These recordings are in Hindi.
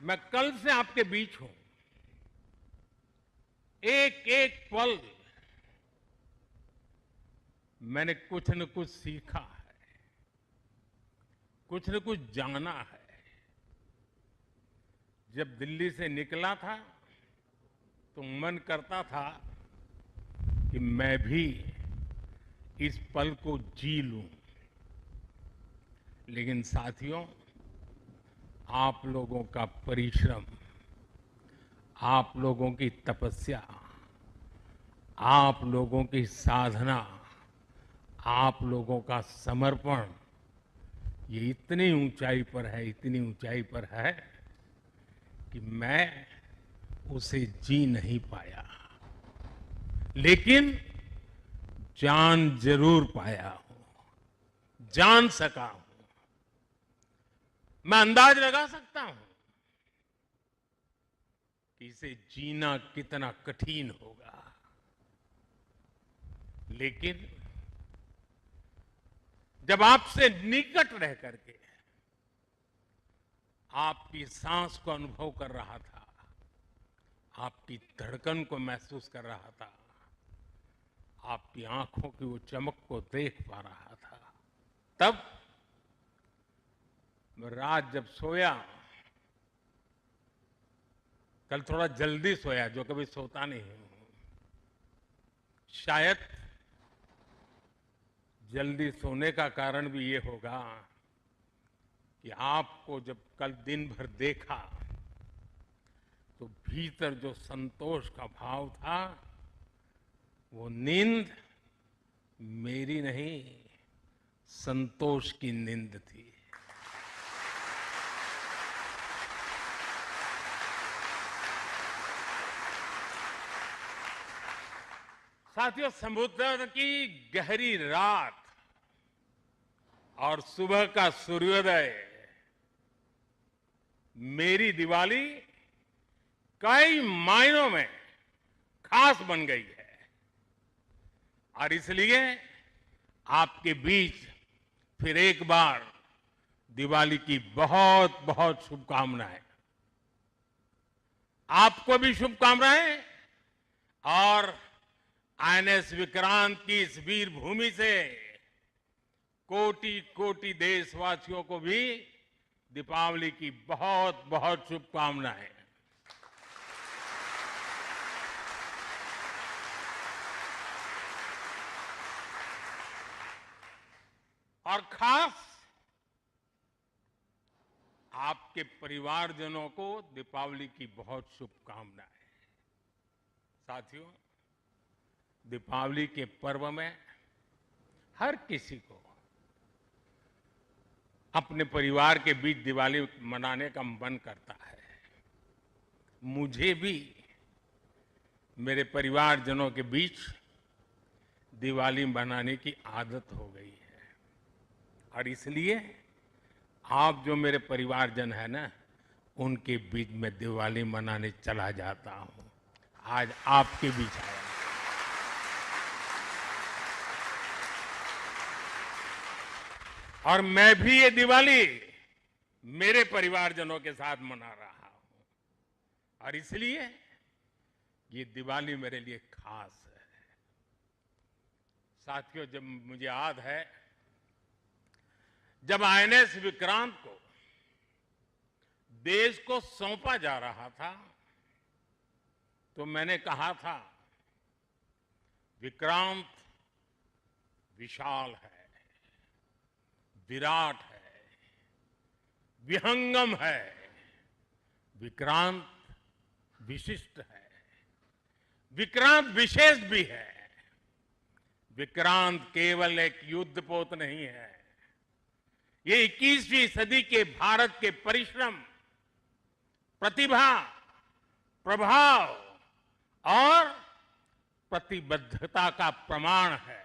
मैं कल से आपके बीच हूं। एक एक पल मैंने कुछ न कुछ सीखा है, कुछ न कुछ जाना है। जब दिल्ली से निकला था तो मन करता था कि मैं भी इस पल को जी लूं। लेकिन साथियों, आप लोगों का परिश्रम, आप लोगों की तपस्या, आप लोगों की साधना, आप लोगों का समर्पण, ये इतनी ऊंचाई पर है, इतनी ऊंचाई पर है कि मैं उसे जी नहीं पाया। लेकिन जान जरूर पाया हूं, जान सका हूं। मैं अंदाज लगा सकता हूं कि इसे जीना कितना कठिन होगा। लेकिन जब आपसे निकट रह करके आपकी सांस को अनुभव कर रहा था, आपकी धड़कन को महसूस कर रहा था, आपकी आंखों की वो चमक को देख पा रहा था, तब मैं रात जब सोया, कल थोड़ा जल्दी सोया, जो कभी सोता नहीं हूं। शायद जल्दी सोने का कारण भी ये होगा कि आपको जब कल दिन भर देखा तो भीतर जो संतोष का भाव था, वो नींद मेरी नहीं, संतोष की नींद थी। साथियों, समुद्र की गहरी रात और सुबह का सूर्योदय मेरी दिवाली कई मायनों में खास बन गई है। और इसलिए आपके बीच फिर एक बार दिवाली की बहुत बहुत शुभकामनाएं। आपको भी शुभकामनाएं, और आईएनएस विक्रांत की इस वीर भूमि से कोटि कोटि देशवासियों को भी दीपावली की बहुत बहुत शुभकामनाएं। और खास आपके परिवारजनों को दीपावली की बहुत शुभकामनाएं। साथियों, दीपावली के पर्व में हर किसी को अपने परिवार के बीच दिवाली मनाने का मन करता है। मुझे भी मेरे परिवारजनों के बीच दिवाली मनाने की आदत हो गई है। और इसलिए आप जो मेरे परिवारजन है ना, उनके बीच में दिवाली मनाने चला जाता हूं। आज आपके बीच आया। और मैं भी ये दिवाली मेरे परिवारजनों के साथ मना रहा हूं। और इसलिए ये दिवाली मेरे लिए खास है। साथियों, जब मुझे याद है, जब आईएनएस विक्रांत को देश को सौंपा जा रहा था, तो मैंने कहा था, विक्रांत विशाल है, विराट है, विहंगम है, विक्रांत विशिष्ट है, विक्रांत विशेष भी है। विक्रांत केवल एक युद्धपोत नहीं है, ये 21वीं सदी के भारत के परिश्रम, प्रतिभा, प्रभाव और प्रतिबद्धता का प्रमाण है।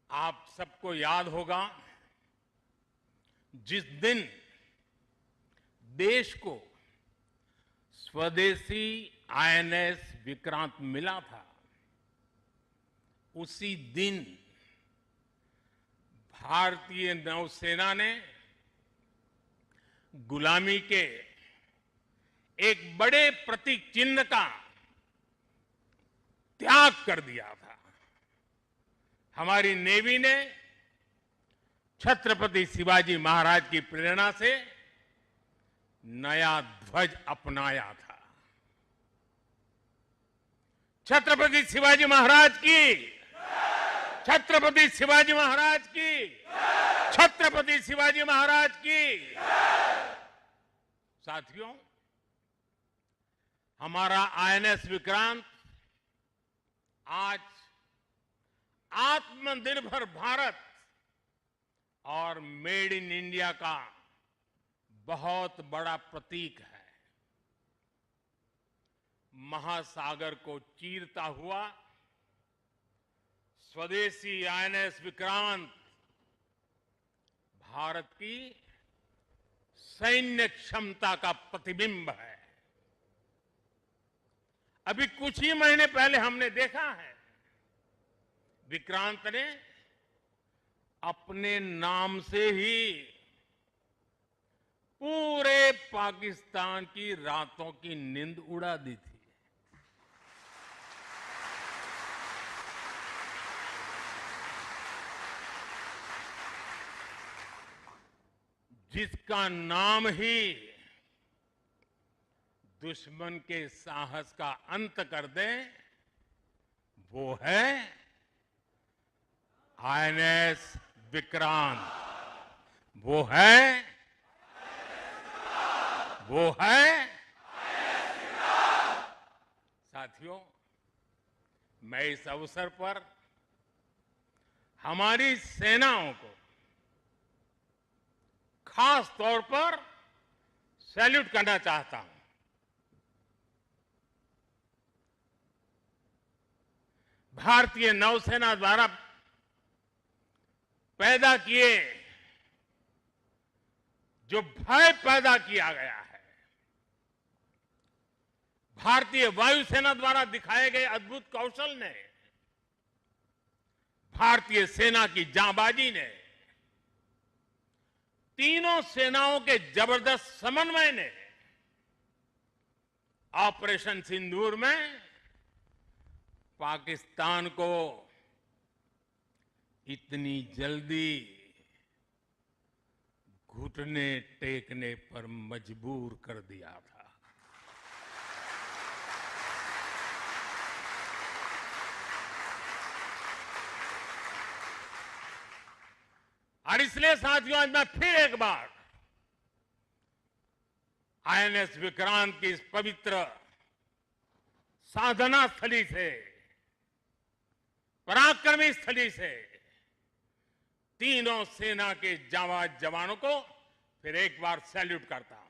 आप सबको याद होगा, जिस दिन देश को स्वदेशी आईएनएस विक्रांत मिला था, उसी दिन भारतीय नौसेना ने गुलामी के एक बड़े प्रतीक चिन्ह का त्याग कर दिया था। हमारी नेवी ने छत्रपति शिवाजी महाराज की प्रेरणा से नया ध्वज अपनाया था। छत्रपति शिवाजी महाराज की, छत्रपति शिवाजी महाराज की, छत्रपति शिवाजी महाराज की। साथियों, हमारा आईएनएस विक्रांत आज आत्मनिर्भर भारत और मेड इन इंडिया का बहुत बड़ा प्रतीक है। महासागर को चीरता हुआ स्वदेशी आईएनएस विक्रांत भारत की सैन्य क्षमता का प्रतिबिंब है। अभी कुछ ही महीने पहले हमने देखा है, विक्रांत ने अपने नाम से ही पूरे पाकिस्तान की रातों की नींद उड़ा दी थी। जिसका नाम ही दुश्मन के साहस का अंत कर दे, वो है आईएनएस विक्रांत। वो है साथियों, मैं इस अवसर पर हमारी सेनाओं को खास तौर पर सैल्यूट करना चाहता हूं। भारतीय नौसेना द्वारा पैदा किए जो भय पैदा किया गया है, भारतीय वायुसेना द्वारा दिखाए गए अद्भुत कौशल ने, भारतीय सेना की जांबाजी ने, तीनों सेनाओं के जबरदस्त समन्वय ने ऑपरेशन सिंदूर में पाकिस्तान को इतनी जल्दी घुटने टेकने पर मजबूर कर दिया था। और इसलिए साथियों, आज मैं फिर एक बार आईएनएस विक्रांत की इस पवित्र साधना स्थली से, पराक्रमी स्थली से तीनों सेना के जांबाज जवानों को फिर एक बार सैल्यूट करता हूं।